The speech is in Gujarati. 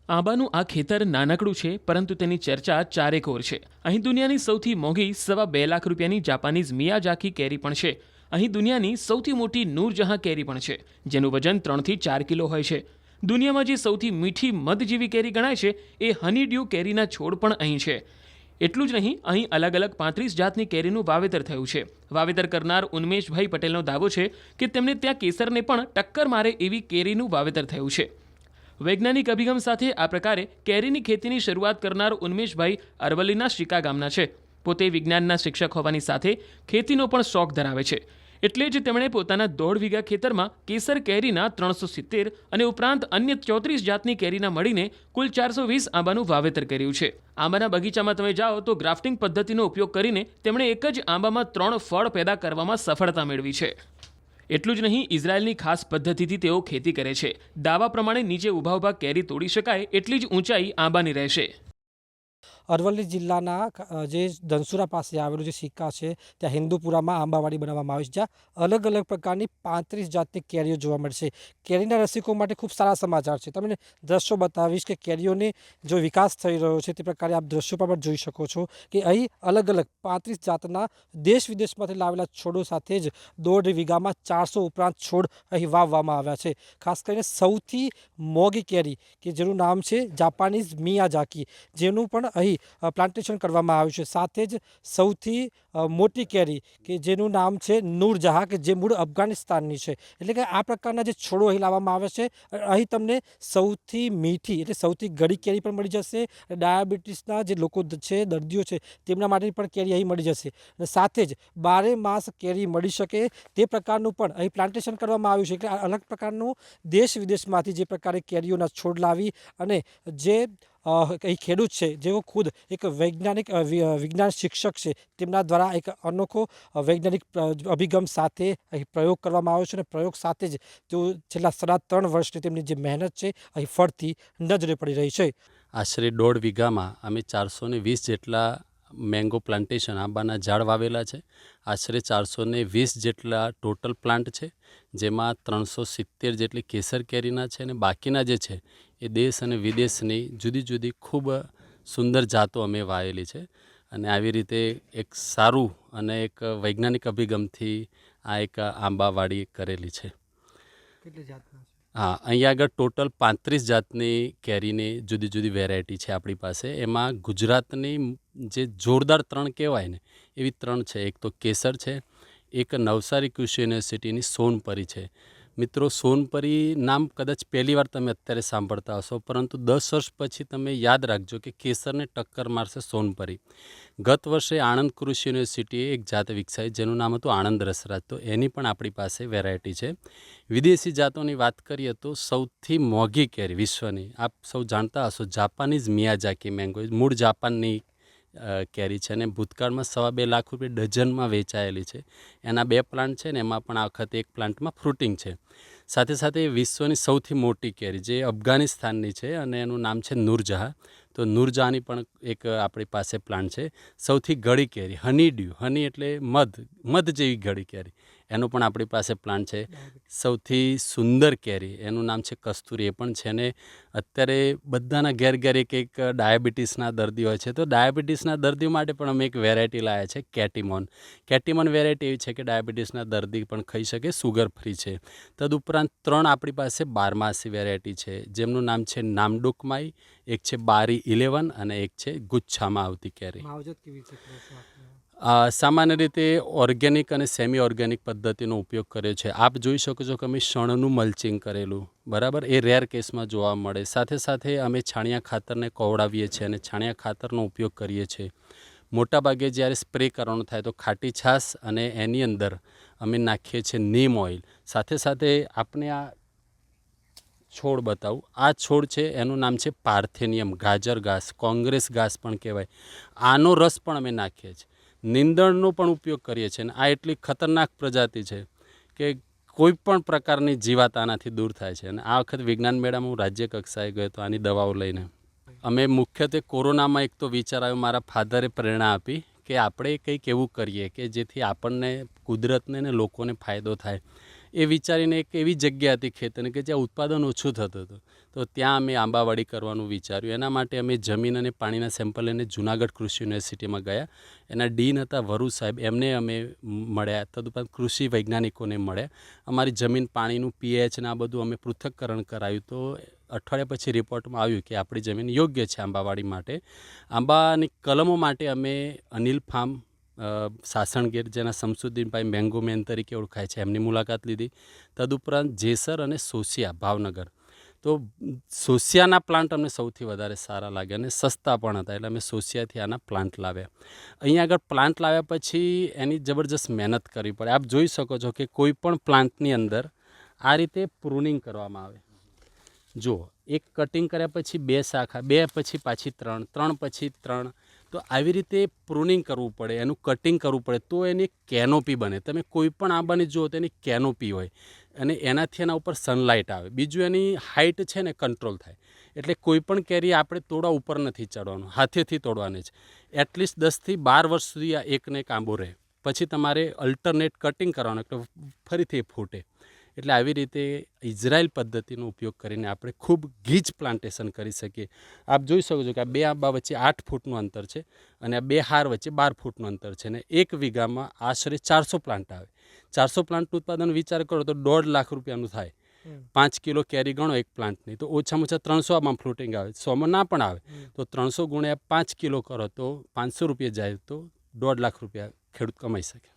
આંબાનું આ ખેતર નાનકડું છે, પરંતુ તેની ચર્ચા ચારેકોર છે. અહીં દુનિયાની સૌથી મોંઘી ₹2.25 જાપાનીઝ મિયાઝાકી કેરી પણ છે. અહીં દુનિયાની સૌથી મોટી નૂરજહાં કેરી પણ છે, જેનું વજન 3 થી 4 કિલો હોય છે. દુનિયામાં જે સૌથી મીઠી મધ જેવી કેરી ગણાય છે એ હનીડ્યુ કેરીના છોડ પણ અહીં છે. એટલું જ નહીં, અહીં અલગ અલગ 35 જાતની કેરીનું વાવેતર થયું છે. વાવેતર કરનાર ઉન્મેશભાઈ પટેલનો દાવો છે કે તેમને ત્યાં કેસરને પણ ટક્કર મારે એવી કેરીનું વાવેતર થયું છે. વૈજ્ઞાનિક અભિગમ સાથે આ પ્રકારે કેરીની ખેતીની શરૂઆત કરનાર ઉન્મેશભાઈ અરવલ્લીના શિકા ગામના છે. પોતે વિજ્ઞાનના શિક્ષક હોવાની સાથે ખેતીનો પણ શોખ ધરાવે છે. એટલે જ તેમણે પોતાના 1.5 વીઘા ખેતરમાં કેસર કેરીના 370 અને ઉપરાંત અન્ય 34 જાતની કેરીના મળીને કુલ 420 આંબાનું વાવેતર કર્યું છે. આંબાના બગીચામાં તમે જાઓ તો ગ્રાફ્ટિંગ પદ્ધતિનો ઉપયોગ કરીને તેમણે એક જ આંબામાં 3 ફળ પેદા કરવામાં સફળતા મેળવી છે. એટલું જ નહીં, ઇઝરાયલની ખાસ પદ્ધતિથી તેઓ ખેતી કરે છે. દાવા પ્રમાણે નીચે ઊભા ઊભા કેરી તોડી શકાય એટલી જ ઊંચાઈ આંબાની રહેશે. અરવલ્લી જિલ્લાના જે ધનસુરા પાસે આવેલું જે સિક્કા છે ત્યાં હિન્દુપુરામાં આંબાવાડી બનાવવામાં આવે છે, જ્યાં અલગ અલગ પ્રકારની 35 જાતની કેરીઓ જોવા મળશે. કેરીના રસિકો માટે ખૂબ સારા સમાચાર છે. તમને દ્રશ્યો બતાવીશ કે કેરીઓને જો વિકાસ થઈ રહ્યો છે તે પ્રકારે આપ દ્રશ્યો પર જોઈ શકો છો કે અહીં અલગ અલગ 35 જાતના દેશ વિદેશમાંથી લાવેલા છોડો સાથે જ 1.5 વીઘામાં 400 ઉપરાંત છોડ અહીં વાવવામાં આવ્યા છે. ખાસ કરીને સૌથી મોંઘી કેરી કે જેનું નામ છે જાપાનીઝ મિયાઝાકી, જેનું પણ અહીં પ્લાન્ટેશન કરવામાં આવ્યું છે. સાથે જ સૌથી મોટી કેરી કે જેનું નામ છે નૂરજહાં, કે જે મૂળ અફઘાનિસ્તાનની છે. એટલે કે આ પ્રકારના જે છોડો અહીં લાવવામાં આવે છે. અહીં તમને સૌથી મીઠી એટલે સૌથી ગળી કેરી પણ મળી જશે. ડાયાબિટીસના જે લોકો છે, દર્દીઓ છે, તેમના માટે પણ કેરી અહીં મળી જશે. અને સાથે જ 12 માસ કેરી મળી શકે તે પ્રકારનું પણ અહીં પ્લાન્ટેશન કરવામાં આવ્યું છે. એટલે અલગ પ્રકારનું દેશ વિદેશમાંથી જે પ્રકારે કેરીઓના છોડ લાવી અને જે અહીં ખેડૂત છે જેઓ ખુદ એક વિજ્ઞાન શિક્ષક છે, તેમના દ્વારા એક અનોખો વૈજ્ઞાનિક અભિગમ સાથે અહીં પ્રયોગ કરવામાં આવ્યો છે. અને પ્રયોગ સાથે જ તેઓ છેલ્લા 3.5 વર્ષની તેમની જે મહેનત છે અહીં ફળથી નજરે પડી રહી છે. આશરે 1.5 વીઘામાં અમે 420 જેટલા મેંગો પ્લાન્ટેશન આંબાના ઝાડ વાવેલા છે. આશરે 420 જેટલા ટોટલ પ્લાન્ટ છે, જેમાં 370 જેટલી કેસર કેરીના છે અને બાકીના જે છે એ દેશ અને વિદેશની જુદી જુદી ખૂબ સુંદર જાતો અમે વાવેલી છે. અને આવી રીતે એક સારું અને એક વૈજ્ઞાનિક અભિગમથી આ એક આંબાવાડી કરેલી છે. કેટલી જાતના છે? હા, અહીંયા આગળ ટોટલ 35 જાતની કેરીની જુદી જુદી વેરાયટી છે આપણી પાસે. એમાં ગુજરાતની જે જોરદાર 3 કહેવાય ને એવી 3 છે. એક તો કેસર છે, એક નવસારી કૃષિ યુનિવર્સિટીની સોનપરી છે. મિત્રો, સોનપરી નામ કદાચ પહેલી વાર તમે અત્યારે સાંભળતા હશો, પરંતુ 10 વર્ષ પછી તમે યાદ રાખજો કે કેસરને ટક્કર મારશે સોનપરી. ગત વર્ષે આણંદ કૃષિ યુનિવર્સિટીએ એક જાત વિકસાવી જેનું નામ હતું આણંદ રસરાજ. તો એની પણ આપણી પાસે વેરાયટી છે. વિદેશી જાતોની વાત કરીએ તો સૌથી મોંઘી કેરી વિશ્વની આપ સૌ જાણતા હશો, જાપાનીઝ મિયાઝાકી મેંગો, મૂળ જાપાનની કેરી છે અને ભૂતકાળમાં ₹2.25 લાખ ડઝનમાં વેચાયેલી છે. એના 2 પ્લાન્ટ છે ને એમાં પણ આ વખતે એક પ્લાન્ટમાં ફ્રૂટિંગ છે. સાથે સાથે વિશ્વની સૌથી મોટી કેરી જે અફઘાનિસ્તાનની છે અને એનું નામ છે નૂરજહાં. તો નૂરજહાંની પણ એક આપણી પાસે પ્લાન્ટ છે. સૌથી ગળી કેરી હનીડ્યુ, હની એટલે મધ જેવી ગળી કેરી, એનો પણ આપણી પાસે પ્લાન્ટ છે. સૌથી સુંદર કેરી એનું નામ છે કસ્તુરી, એ પણ છે. અને અત્યારે બધાના ઘેર ઘેર એક ડાયાબિટીસના દર્દી હોય છે, તો ડાયાબિટીસના દર્દીઓ માટે પણ અમે એક વેરાયટી લાવ્યા છે કેટીમોન. કેટીમોન વેરાયટી એવી છે કે ડાયાબિટીસના દર્દી પણ ખાઈ શકે, સુગર ફ્રી છે. તદુપરાંત 3 આપણી પાસે 12 વેરાયટી છે, જેમનું નામ છે નામડુકમાઈ, એક છે બારી 11 અને એક છે ગુચ્છામાં આવતી કેરી. માવજત કેવી રીતે કરો છો આપને? સામાન્ય રીતે ઓર્ગેનિક અને સેમી ઓર્ગેનિક પદ્ધતિનો ઉપયોગ કર્યો છે. આપ જોઈ શકો છો કે અમે શણનું મલ્ચિંગ કરેલું, બરાબર, એ રેર કેસમાં જોવા મળે. સાથે સાથે અમે છાણિયા ખાતરને કોવડાવીએ છીએ અને છાણિયા ખાતરનો ઉપયોગ કરીએ છીએ. મોટાભાગે જ્યારે સ્પ્રે કરવાનું થાય તો ખાટી છાશ અને એની અંદર અમે નાખીએ છીએ નીમ ઓઇલ. સાથે સાથે આપણે આ છોડ બતાવું. આ છોડ છે એનું નામ છે પાર્થેનિયમ, ગાજર ઘાસ, કોંગ્રેસ ઘાસ પણ કહેવાય. આનો રસ પણ અમે નાખીએ છીએ. નીંદણનો પણ ઉપયોગ કરીએ છીએ. અને આ એટલી ખતરનાક પ્રજાતિ છે કે કોઈ પણ પ્રકારની જીવાત આનાથી દૂર થાય છે. અને આ વખત વિજ્ઞાન મેળામાં હું રાજ્ય કક્ષાએ ગયો હતો આની દવાઓ લઈને. અમે મુખ્યત્વે કોરોનામાં એક તો વિચાર આવ્યો, મારા ફાધરે પ્રેરણા આપી કે આપણે કંઈક એવું કરીએ કે જેથી આપણને, કુદરતને ને લોકોને ફાયદો થાય. એ વિચારીને એક એવી જગ્યા હતી ખેતરની કે જ્યાં ઉત્પાદન ઓછું થતું હતું, તો ત્યાં અમે આંબાવાડી કરવાનું વિચાર્યું. એના માટે અમે જમીન અને પાણીના સેમ્પલ લઈને જુનાગઢ કૃષિ યુનિવર્સિટીમાં ગયા. એના ડીન હતા વરુ સાહેબ, એમને અમે મળ્યા. તદુપરાંત કૃષિ વૈજ્ઞાનિકોને મળ્યા. અમારી જમીન પાણીનું પીએચ ને આ બધું અમે પૃથ્થકરણ કરાયું. તો અઠવાડિયા પછી રિપોર્ટમાં આવ્યું કે આપણી જમીન યોગ્ય છે આંબાવાડી માટે. આંબાની કલમો માટે અમે અનિલ ફાર્મ સાસણગીર, જેના શમસુદ્દીનભાઈ મેંગો મેન તરીકે ઓળખાય છે, એમની મુલાકાત લીધી. તદુપરાંત જેસર અને સોસિયા ભાવનગર. તો સોસિયાના પ્લાન્ટ અમને સૌથી વધારે સારા લાગ્યા અને સસ્તા પણ હતા, એટલે અમે સોસિયાથી આના પ્લાન્ટ લાવ્યા. અહીંયા આગળ પ્લાન્ટ લાવ્યા પછી એની જબરજસ્ત મહેનત કરવી પડે. આપ જોઈ શકો છો કે કોઈ પણ પ્લાન્ટની અંદર આ રીતે પ્રૂનિંગ કરવામાં આવે. જુઓ, એક કટિંગ કર્યા પછી 2 શાખા, 2 પછી પાછી 3, 3 પછી 3. તો આવી રીતે પ્રૂનિંગ કરવું પડે, એનું કટિંગ કરવું પડે, તો એની કેનોપી બને. તમે કોઈ પણ આંબાને જુઓ તો એની કેનોપી હોય અને એનાથી એના ઉપર સનલાઇટ આવે. બીજું એની હાઇટ છે ને કંટ્રોલ થાય. એટલે કોઈ પણ કેરી આપણે તોડવા ઉપર નથી ચડવાનું, હાથેથી તોડવાની છે. એટલીસ્ટ 10થી 12 વર્ષ સુધી આ એકને એક આંબો રહે. પછી તમારે અલ્ટરનેટ કટિંગ કરવાનું, એટલે ફરીથી એ ફૂટે. એટલે આવી રીતે ઇઝરાયલ પદ્ધતિનો ઉપયોગ કરીને આપણે ખૂબ ગીચ પ્લાન્ટેશન કરી શકીએ. આપ જોઈ શકો છો કે આ 2 આંબા વચ્ચે 8 ફૂટનું અંતર છે અને આ 2 હાર વચ્ચે 12 ફૂટનું અંતર છે, અને 1 વીઘામાં આશરે 400 પ્લાન્ટ આવે. 400 પ્લાન્ટનું ઉત્પાદન વિચાર કરો તો 1.5 લાખ રૂપિયાનું થાય. 5 કિલો કેરી ગણો એક પ્લાન્ટની, તો ઓછામાં ઓછા 300 આમાં ફ્લોટિંગ આવે, 100માં ના પણ આવે. તો 300 ગુણ્યા 5 કિલો કરો તો 500 રૂપિયા જાય, તો 1.5 લાખ રૂપિયા ખેડૂત કમાઈ શકે.